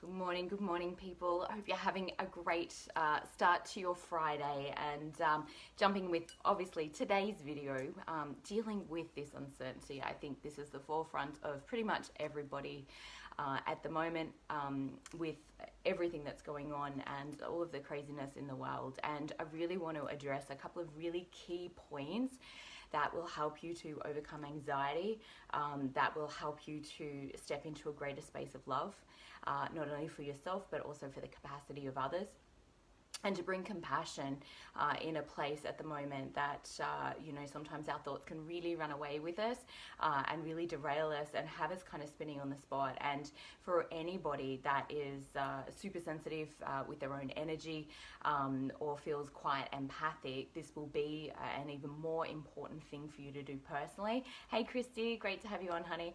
Good morning, people. I hope you're having a great start to your Friday and jumping with obviously today's video, dealing with this uncertainty. I think this is the forefront of pretty much everybody at the moment with everything that's going on and all of the craziness in the world. And I really want to address a couple of really key points that will help you to overcome anxiety, that will help you to step into a greater space of love, not only for yourself, but also for the capacity of others. And to bring compassion in a place at the moment that, sometimes our thoughts can really run away with us and really derail us and have us kind of spinning on the spot. And for anybody that is super sensitive with their own energy or feels quite empathic, this will be an even more important thing for you to do personally. Hey, Christy, great to have you on, honey.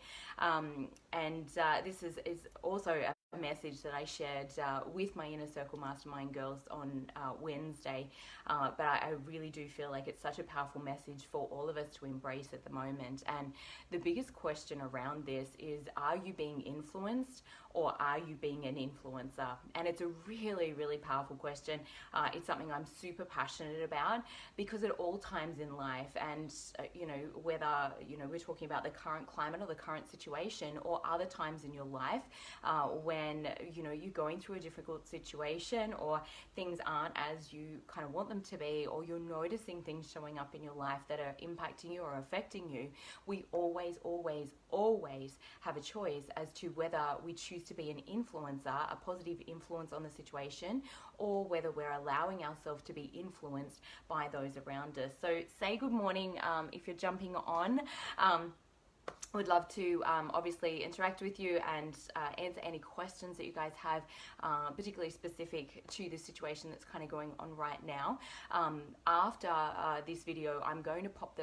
This is also a message that I shared with my Inner Circle Mastermind girls on Wednesday, but I really do feel like it's such a powerful message for all of us to embrace at the moment. And the biggest question around this is, are you being influenced or are you being an influencer? And it's a really, really powerful question. It's something I'm super passionate about because at all times in life, and whether we're talking about the current climate or the current situation, or other times in your life when you're going through a difficult situation, or things aren't as you kind of want them to be, or you're noticing things showing up in your life that are impacting you or affecting you, we always have a choice as to whether we choose to be an influencer, a positive influence on the situation, or whether we're allowing ourselves to be influenced by those around us. So say good morning if you're jumping on. Would love to obviously interact with you and answer any questions that you guys have, particularly specific to the situation that's kind of going on right now. After this video, I'm going to pop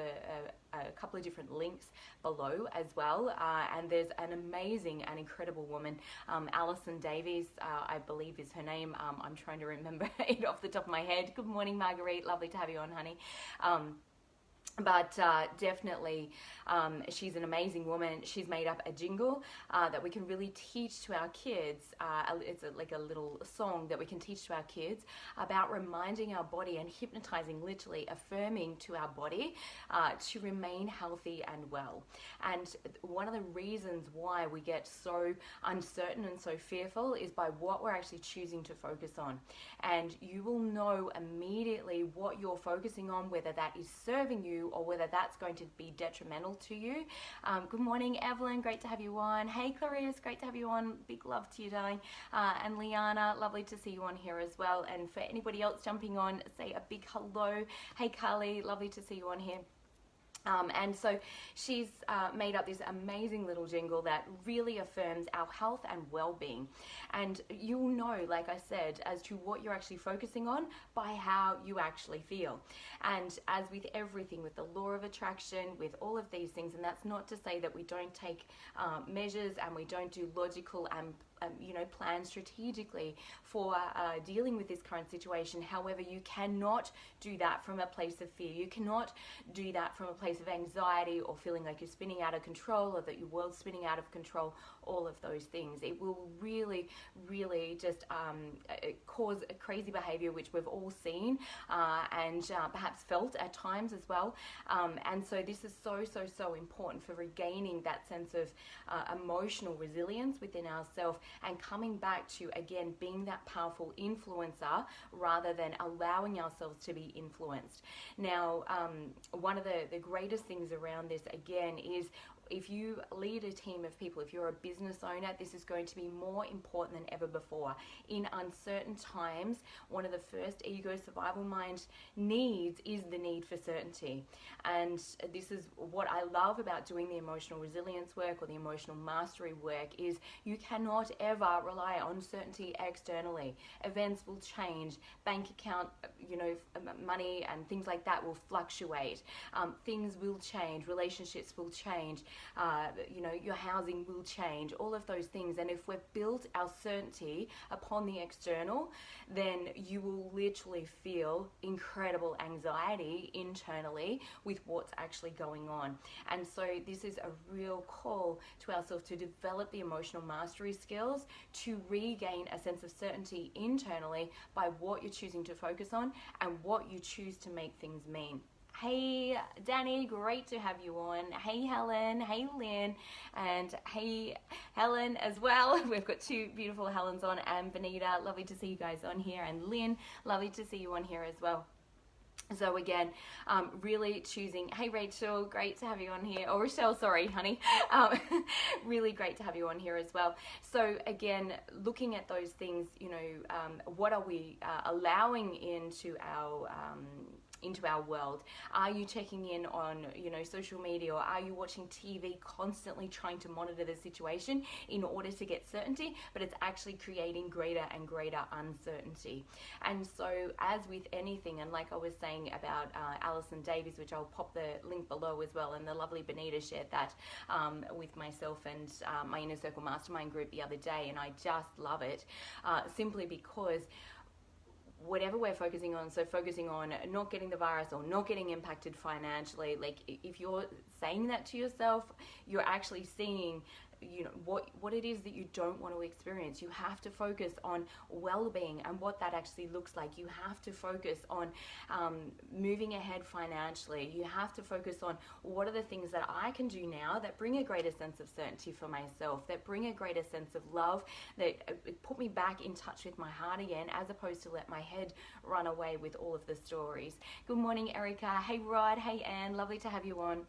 a couple of different links below as well, and there's an amazing and incredible woman, Alison Davies, I believe is her name. I'm trying to remember it off the top of my head. Good morning, Marguerite. Lovely to have you on, honey. But definitely she's an amazing woman. She's made up a jingle that we can really teach to our kids. It's like a little song that we can teach to our kids about reminding our body and hypnotizing, literally affirming to our body to remain healthy and well. And one of the reasons why we get so uncertain and so fearful is by what we're actually choosing to focus on. And you will know immediately what you're focusing on, whether that is serving you or whether that's going to be detrimental to you. Good morning, Evelyn. Great to have you on. Hey, Clarice. Great to have you on. Big love to you, darling. And Liana, lovely to see you on here as well. And for anybody else jumping on, say a big hello. Hey, Carly. Lovely to see you on here. And so she's made up this amazing little jingle that really affirms our health and well-being. And you'll know, like I said, as to what you're actually focusing on by how you actually feel. And as with everything, with the law of attraction, with all of these things, and that's not to say that we don't take measures and we don't do logical and plan strategically for dealing with this current situation. However, you cannot do that from a place of fear. You cannot do that from a place of anxiety or feeling like you're spinning out of control or that your world's spinning out of control, all of those things. It will really, really just cause a crazy behavior, which we've all seen and perhaps felt at times as well. And so this is so important for regaining that sense of emotional resilience within ourselves and coming back to, again, being that powerful influencer rather than allowing ourselves to be influenced. Now, one of the greatest things around this, again, is if you lead a team of people, if you're a business owner, this is going to be more important than ever before. In uncertain times, one of the first ego survival mind needs is the need for certainty. And this is what I love about doing the emotional resilience work or the emotional mastery work, is you cannot ever rely on certainty externally. Events will change, bank account, money and things like that will fluctuate. Things will change, relationships will change. you know, your housing will change, all of those things. And if we've built our certainty upon the external, then you will literally feel incredible anxiety internally with what's actually going on. And so this is a real call to ourselves to develop the emotional mastery skills to regain a sense of certainty internally by what you're choosing to focus on and what you choose to make things mean. Hey Danny, great to have you on. Hey Helen, hey Lynn, and hey Helen as well. We've got two beautiful Helens on, and Benita, lovely to see you guys on here, and Lynn, lovely to see you on here as well. So again, really choosing, hey Rachel, great to have you on here, or Rochelle, sorry honey, really great to have you on here as well. So again, looking at those things, you know, what are we allowing into our world? Are you checking in on, you know, social media, or are you watching TV constantly trying to monitor the situation in order to get certainty, but it's actually creating greater and greater uncertainty? And so as with anything, and like I was saying about Alison Davies, which I'll pop the link below as well, and the lovely Benita shared that with myself and my Inner Circle Mastermind group the other day, and I just love it simply because whatever we're focusing on, so focusing on not getting the virus or not getting impacted financially, like if you're saying that to yourself, you're actually seeing, you know, what it is that you don't want to experience. You have to focus on well-being and what that actually looks like. You have to focus on moving ahead financially. You have to focus on what are the things that I can do now that bring a greater sense of certainty for myself, that bring a greater sense of love, that put me back in touch with my heart again, as opposed to let my head run away with all of the stories. Good morning, Erica. Hey, Rod. Hey, Anne. Lovely to have you on.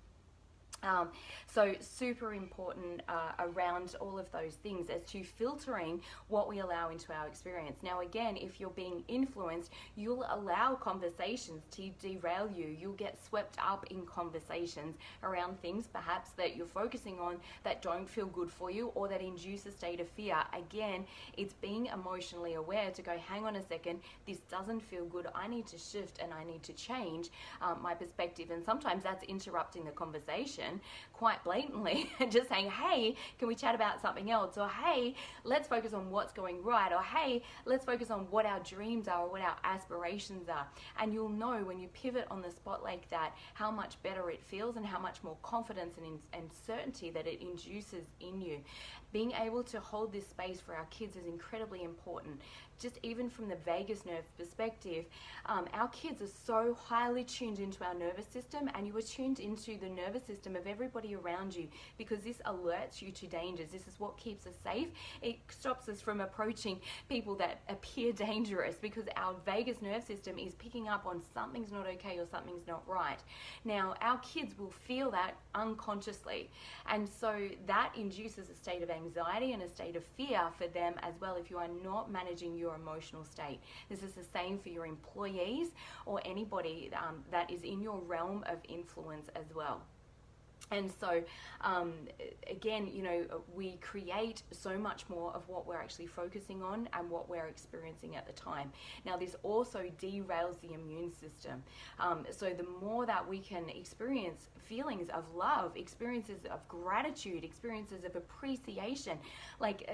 So super important around all of those things as to filtering what we allow into our experience. Now again, if you're being influenced, you'll allow conversations to derail you. You'll get swept up in conversations around things perhaps that you're focusing on that don't feel good for you or that induce a state of fear. Again, it's being emotionally aware to go, hang on a second, this doesn't feel good. I need to shift and I need to change my perspective. And sometimes that's interrupting the conversation quite blatantly and just saying, hey, can we chat about something else? Or hey, let's focus on what's going right. Or hey, let's focus on what our dreams are or what our aspirations are. And you'll know when you pivot on the spot like that, how much better it feels and how much more confidence and certainty that it induces in you. Being able to hold this space for our kids is incredibly important. Just even from the vagus nerve perspective, our kids are so highly tuned into our nervous system, and you are tuned into the nervous system of everybody around you, because this alerts you to dangers. This is what keeps us safe. It stops us from approaching people that appear dangerous, because our vagus nerve system is picking up on something's not okay or something's not right. Now, our kids will feel that unconsciously, and so that induces a state of anxiety and a state of fear for them as well if you are not managing your emotional state. This is the same for your employees or anybody that is in your realm of influence as well. And so, again, you know, we create so much more of what we're actually focusing on and what we're experiencing at the time. Now, this also derails the immune system. So the more that we can experience feelings of love, experiences of gratitude, experiences of appreciation, like,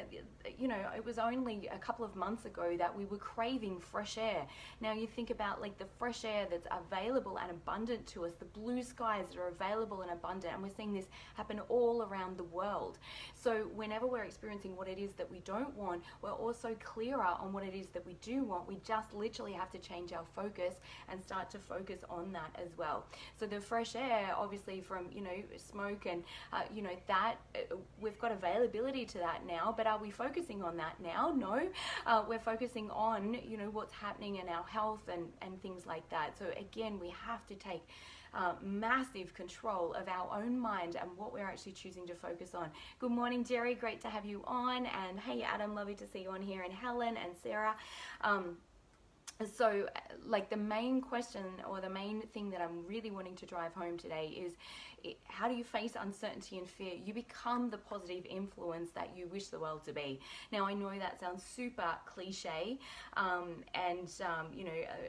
you know, it was only a couple of months ago that we were craving fresh air. Now you think about like the fresh air that's available and abundant to us, the blue skies that are available and abundant, and we're seeing this happen all around the world. So whenever we're experiencing what it is that we don't want, we're also clearer on what it is that we do want. We just literally have to change our focus and start to focus on that as well. So the fresh air, obviously from, you know, smoke and, you know, that we've got availability to that now, but are we focusing on that now? No, we're focusing on, you know, what's happening in our health and things like that. So again, we have to take massive control of our own mind and what we're actually choosing to focus on. Good morning, Jerry. Great to have you on. And hey, Adam, lovely to see you on here. And Helen and Sarah. So like the main question or the main thing that I'm really wanting to drive home today is, how do you face uncertainty and fear? You become the positive influence that you wish the world to be. Now, I know that sounds super cliche,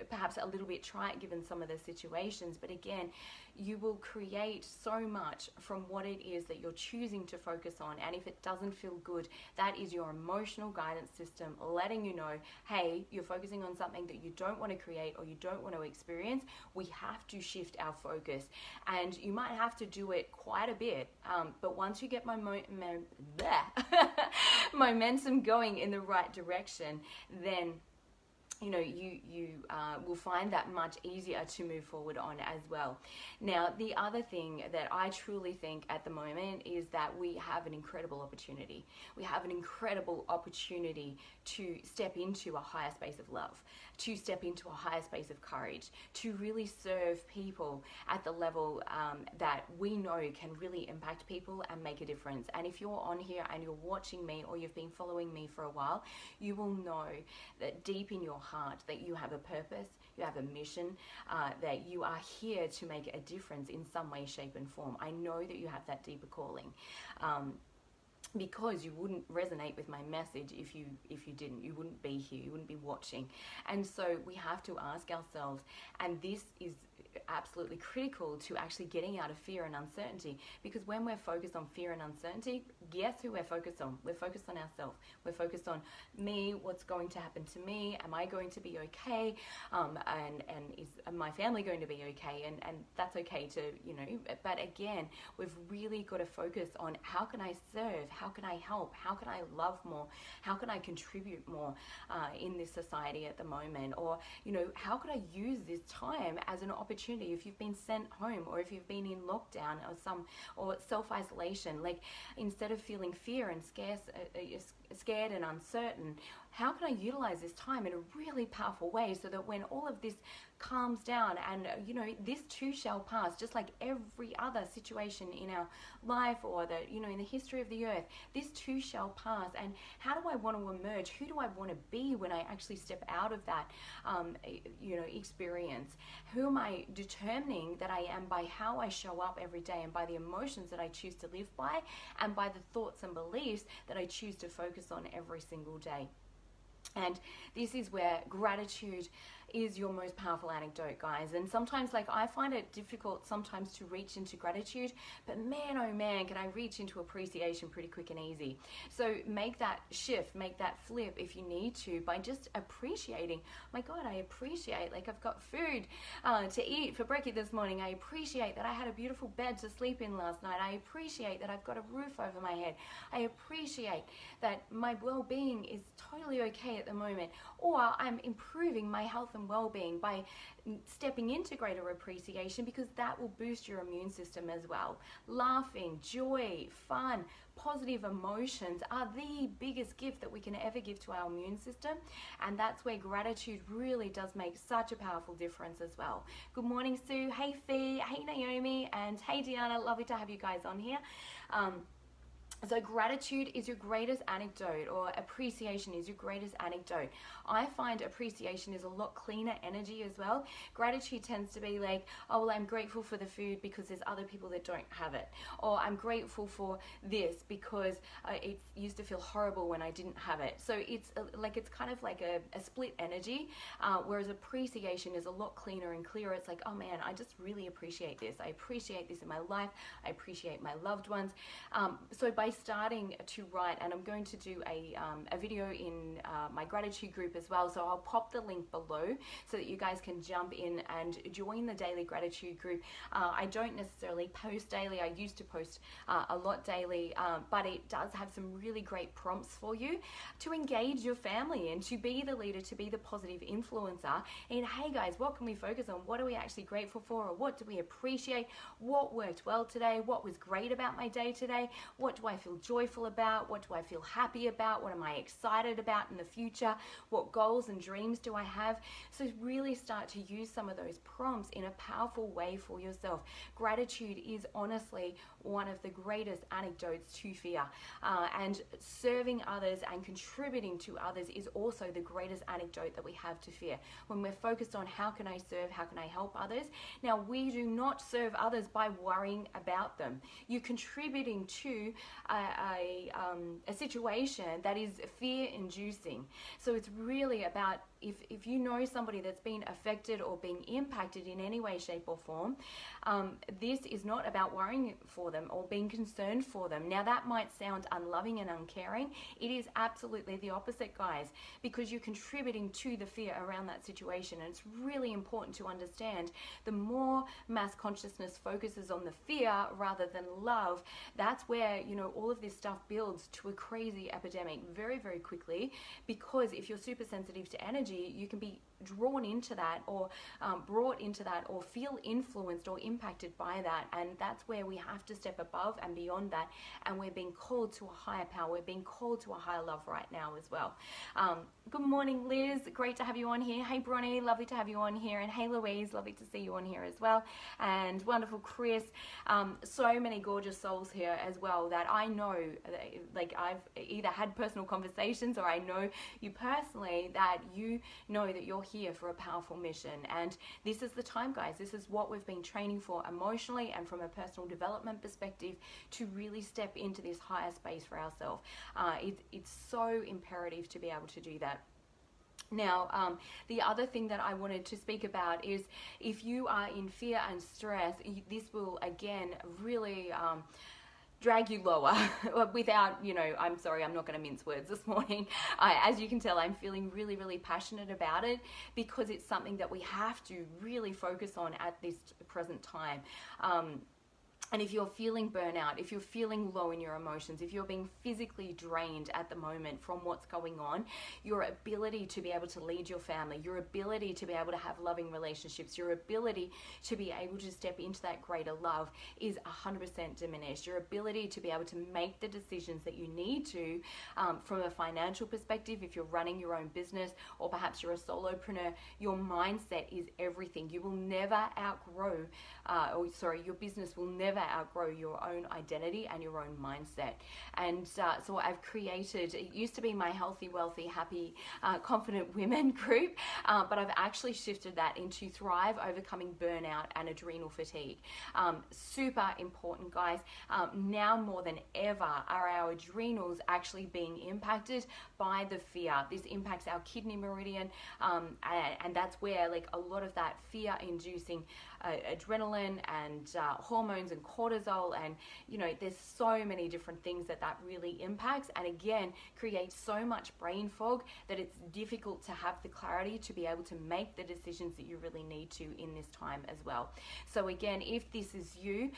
perhaps a little bit trite given some of the situations, but again, you will create so much from what it is that you're choosing to focus on. And if it doesn't feel good, that is your emotional guidance system letting you know, hey, you're focusing on something that you don't want to create or you don't want to experience. We have to shift our focus, and you might have to do it quite a bit, but once you get momentum going in the right direction, then you will find that much easier to move forward on as well. Now, the other thing that I truly think at the moment is that we have an incredible opportunity. We have an incredible opportunity to step into a higher space of love, to step into a higher space of courage, to really serve people at the level that we know can really impact people and make a difference. And if you're on here and you're watching me or you've been following me for a while, you will know that deep in your heart that you have a purpose, you have a mission, that you are here to make a difference in some way, shape and form. I know that you have that deeper calling. Because you wouldn't resonate with my message if you didn't. You wouldn't be here, you wouldn't be watching. And so we have to ask ourselves, and this is absolutely critical to actually getting out of fear and uncertainty, because when we're focused on fear and uncertainty, guess who we're focused on? We're focused on ourselves. We're focused on me, what's going to happen to me, am I going to be okay, and is my family going to be okay, and that's okay to, but again, we've really got to focus on how can I serve, how can I help, how can I love more, how can I contribute more in this society at the moment, or how could I use this time as an opportunity if you've been sent home or if you've been in lockdown or self-isolation. Like, instead of feeling fear and scared and uncertain, how can I utilize this time in a really powerful way so that when all of this calms down and this too shall pass, just like every other situation in our life or in the history of the earth, this too shall pass. And how do I want to emerge? Who do I want to be when I actually step out of that experience? Who am I determining that I am by how I show up every day, and by the emotions that I choose to live by, and by the thoughts and beliefs that I choose to focus on every single day? And this is where gratitude is your most powerful antidote, guys. And sometimes, I find it difficult sometimes to reach into gratitude, but man, oh man, can I reach into appreciation pretty quick and easy. So make that shift, make that flip if you need to, by just appreciating. My God, I appreciate, I've got food to eat for brekkie this morning. I appreciate that I had a beautiful bed to sleep in last night. I appreciate that I've got a roof over my head. I appreciate that my well-being is totally okay at the moment, or I'm improving my health and well-being by stepping into greater appreciation, because that will boost your immune system as well. Laughing, joy, fun, positive emotions are the biggest gift that we can ever give to our immune system, and that's where gratitude really does make such a powerful difference as well. Good morning, Sue. Hey, Fee. Hey, Naomi. And hey, Deanna. Lovely to have you guys on here. So gratitude is your greatest antidote, or appreciation is your greatest antidote. I find appreciation is a lot cleaner energy as well. Gratitude tends to be like, oh, well, I'm grateful for the food because there's other people that don't have it. Or I'm grateful for this because it used to feel horrible when I didn't have it. So it's kind of like a split energy, whereas appreciation is a lot cleaner and clearer. It's like, oh man, I just really appreciate this. I appreciate this in my life. I appreciate my loved ones. So by starting to write, and I'm going to do a video in my gratitude group as well, so I'll pop the link below so that you guys can jump in and join the daily gratitude group. I don't necessarily post daily. I used to post a lot daily, but it does have some really great prompts for you to engage your family and to be the leader, to be the positive influencer. And hey guys, what can we focus on? What are we actually grateful for, or what do we appreciate? What worked well today? What was great about my day today? What do I feel joyful about? What do I feel happy about? What am I excited about in the future? What goals and dreams do I have? So really start to use some of those prompts in a powerful way for yourself. Gratitude is honestly one of the greatest antidotes to fear. And serving others and contributing to others is also the greatest antidote that we have to fear. When we're focused on how can I serve, how can I help others? Now, we do not serve others by worrying about them. You're contributing to a situation that is fear-inducing. So it's really about, if you know somebody that's been affected or being impacted in any way, shape or form, this is not about worrying for them or being concerned for them. Now that might sound unloving and uncaring. It is absolutely the opposite, guys, because you're contributing to the fear around that situation. And it's really important to understand, the more mass consciousness focuses on the fear rather than love, that's where, you know, all of this stuff builds to a crazy epidemic very, very quickly. Because if you're super sensitive to energy, you can be drawn into that, or brought into that, or feel influenced or impacted by that. And that's where we have to step above and beyond that, and we're being called to a higher power. We're being called to a higher love right now as well. Good morning, Liz, great to have you on here. Hey Bronnie, lovely to have you on here. And hey Louise, lovely to see you on here as well. And wonderful Chris, so many gorgeous souls here as well that I know, like I've either had personal conversations or I know you personally, that you know that you're here for a powerful mission. And this is the time, guys. This is what we've been training for emotionally and from a personal development perspective, to really step into this higher space for ourselves. It's so imperative to be able to do that. Now, the other thing that I wanted to speak about is, if you are in fear and stress, this will again really drag you lower without, you know, I'm sorry, I'm not going to mince words this morning. As you can tell, I'm feeling really, really passionate about it, because it's something that we have to really focus on at this present time. And if you're feeling burnout, if you're feeling low in your emotions, if you're being physically drained at the moment from what's going on, your ability to be able to lead your family, your ability to be able to have loving relationships, your ability to be able to step into that greater love is 100% diminished. Your ability to be able to make the decisions that you need to, from a financial perspective, if you're running your own business, or perhaps you're a solopreneur, your mindset is everything. You will never outgrow, your business will never outgrow your own identity and your own mindset. And so I've created, it used to be my Healthy, Wealthy, Happy, Confident Women group, but I've actually shifted that into Thrive, Overcoming Burnout and Adrenal Fatigue. Super important, guys. Now more than ever are our adrenals actually being impacted by the fear. This impacts our kidney meridian, and that's where, like, a lot of that fear inducing adrenaline and hormones and cortisol, and you know, there's so many different things that really impacts, and again creates so much brain fog that it's difficult to have the clarity to be able to make the decisions that you really need to in this time as well. So again, if this is you,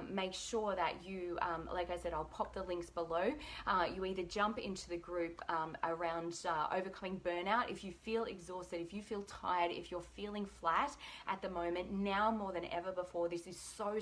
make sure that you, like I said, I'll pop the links below. You either jump into the group around overcoming burnout. If you feel exhausted, if you feel tired, if you're feeling flat at the moment, now more than ever before, this is so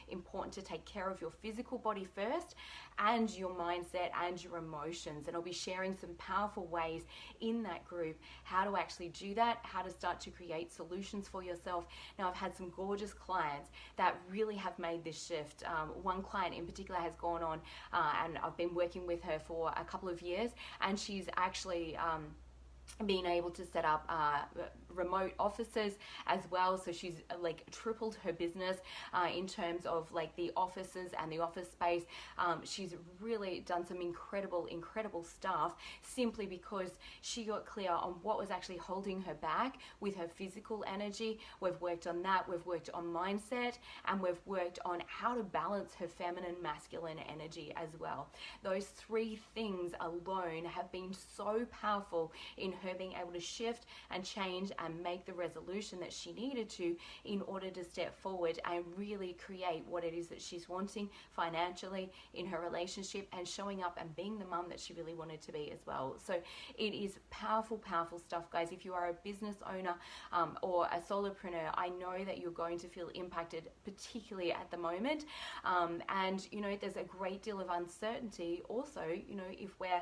important to take care of your physical body first, and your mindset and your emotions. And I'll be sharing some powerful ways in that group how to actually do that, how to start to create solutions for yourself. Now, I've had some gorgeous clients that really have made this shift. One client in particular has gone on, and I've been working with her for a couple of years, and she's actually being able to set up remote offices as well. So she's like tripled her business in terms of like the offices and the office space. She's really done some incredible stuff simply because she got clear on what was actually holding her back with her physical energy. We've worked on that. We've worked on mindset, and we've worked on how to balance her feminine, masculine energy as well. Those three things alone have been so powerful in her her being able to shift and change and make the resolution that she needed to in order to step forward and really create what it is that she's wanting financially in her relationship, and showing up and being the mum that she really wanted to be as well. So it is powerful, powerful stuff, guys. If you are a business owner or a solopreneur, I know that you're going to feel impacted, particularly at the moment. And, you know, there's a great deal of uncertainty also, you know, if we're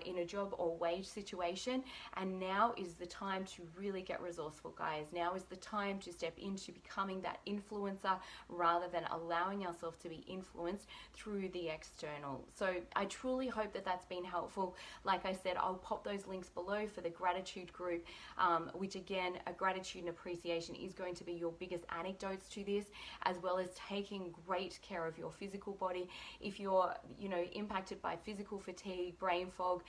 in a job or wage situation. And now is the time to really get resourceful, guys. Now is the time to step into becoming that influencer rather than allowing ourselves to be influenced through the external. So I truly hope that that's been helpful. Like I said, I'll pop those links below for the gratitude group, which again, a gratitude and appreciation is going to be your biggest anecdotes to this, as well as taking great care of your physical body. If you're, you know, impacted by physical fatigue, brain fog,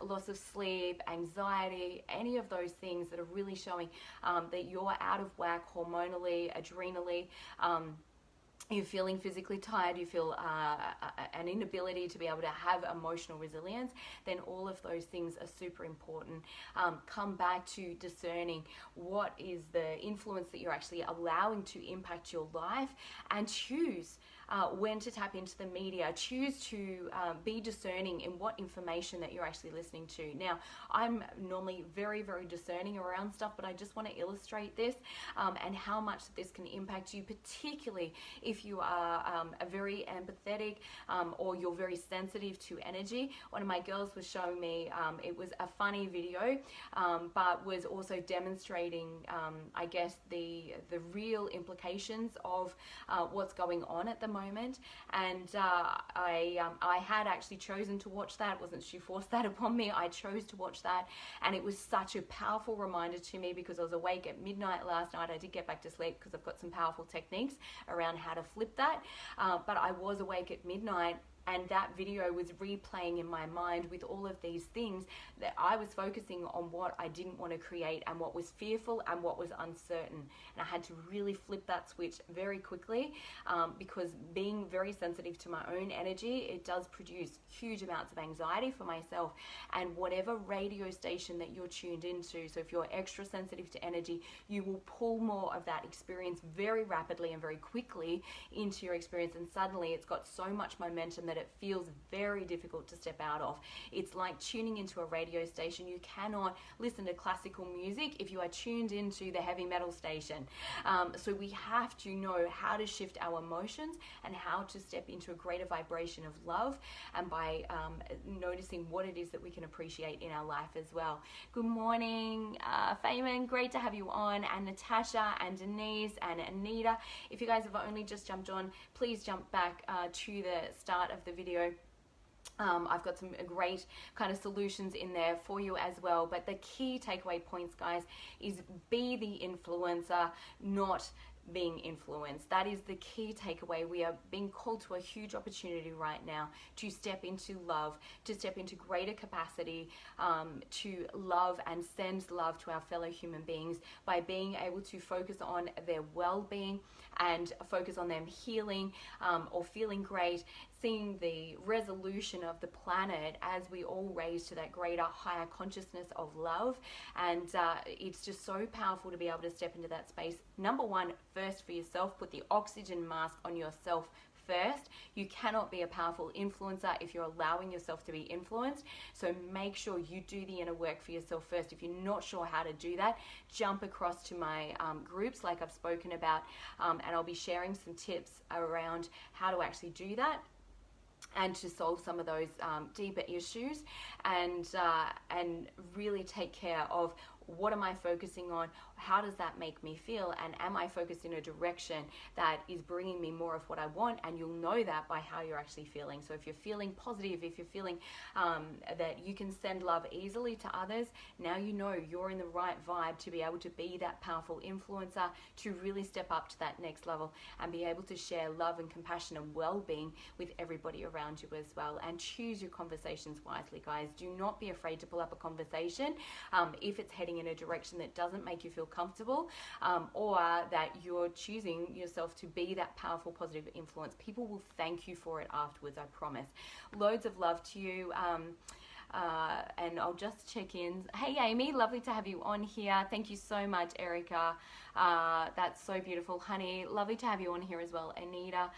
loss of sleep, anxiety, any of those things that are really showing that you're out of whack hormonally, adrenally, you're feeling physically tired, you feel an inability to be able to have emotional resilience, then all of those things are super important. Come back to discerning what is the influence that you're actually allowing to impact your life, and choose when to tap into the media. Choose to be discerning in what information that you're actually listening to. Now, I'm normally very, very discerning around stuff, but I just want to illustrate this and how much this can impact you, particularly if you are a very empathetic or you're very sensitive to energy. One of my girls was showing me, it was a funny video, but was also demonstrating, I guess, the real implications of what's going on at the moment. And I had actually chosen to watch that. It wasn't she forced that upon me. I chose to watch that, and it was such a powerful reminder to me, because I was awake at midnight last night. I did get back to sleep because I've got some powerful techniques around how to flip that, but I was awake at midnight, and that video was replaying in my mind with all of these things that I was focusing on what I didn't want to create and what was fearful and what was uncertain. And I had to really flip that switch very quickly, because being very sensitive to my own energy, it does produce huge amounts of anxiety for myself. And whatever radio station that you're tuned into, so if you're extra sensitive to energy, you will pull more of that experience very rapidly and very quickly into your experience. And suddenly it's got so much momentum that it feels very difficult to step out of. It's like tuning into a radio station. You cannot listen to classical music if you are tuned into the heavy metal station. So we have to know how to shift our emotions and how to step into a greater vibration of love, and by noticing what it is that we can appreciate in our life as well. Good morning, Feynman, great to have you on, and Natasha and Denise and Anita. If you guys have only just jumped on, please jump back to the start of the video. I've got some great kind of solutions in there for you as well. But the key takeaway points, guys, is be the influencer, not being influenced. That is the key takeaway. We are being called to a huge opportunity right now to step into love, to step into greater capacity, to love and send love to our fellow human beings by being able to focus on their well-being and focus on them healing or feeling great, seeing the resolution of the planet as we all raise to that greater, higher consciousness of love. And it's just so powerful to be able to step into that space. Number one, first for yourself, put the oxygen mask on yourself first. You cannot be a powerful influencer if you're allowing yourself to be influenced. So make sure you do the inner work for yourself first. If you're not sure how to do that, jump across to my groups like I've spoken about, and I'll be sharing some tips around how to actually do that and to solve some of those deeper issues, and really take care of what am I focusing on, how does that make me feel, and am I focused in a direction that is bringing me more of what I want? And you'll know that by how you're actually feeling. So if you're feeling positive, if you're feeling that you can send love easily to others, now you know you're in the right vibe to be able to be that powerful influencer, to really step up to that next level and be able to share love and compassion and well-being with everybody around you as well. And choose your conversations wisely, guys. Do not be afraid to pull up a conversation if it's heading in a direction that doesn't make you feel comfortable, or that you're choosing yourself to be that powerful positive influence. People will thank you for it afterwards, I promise. Loads of love to you. And I'll just check in. Hey Amy, lovely to have you on here. Thank you so much, Erica. That's so beautiful, honey. Lovely to have you on here as well, Anita.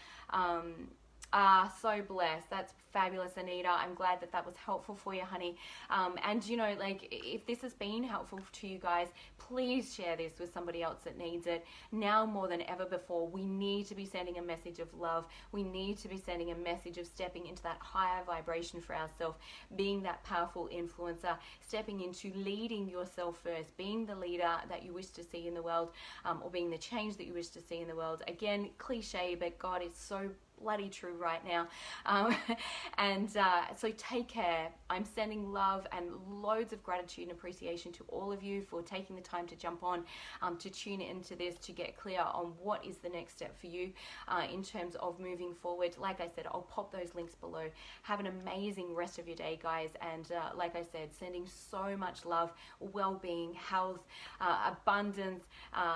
So blessed. That's fabulous, Anita. I'm glad that that was helpful for you, honey. And you know, like, if this has been helpful to you guys, please share this with somebody else that needs it. Now more than ever before, we need to be sending a message of love. We need to be sending a message of stepping into that higher vibration for ourselves, being that powerful influencer, stepping into leading yourself first, being the leader that you wish to see in the world, or being the change that you wish to see in the world. Again, cliche, but God is so bloody true right now. So take care. I'm sending love and loads of gratitude and appreciation to all of you for taking the time to jump on, to tune into this, to get clear on what is the next step for you in terms of moving forward. Like I said, I'll pop those links below. Have an amazing rest of your day, guys. And like I said, sending so much love, well-being, health, abundance,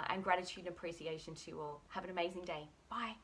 and gratitude and appreciation to you all. Have an amazing day. Bye.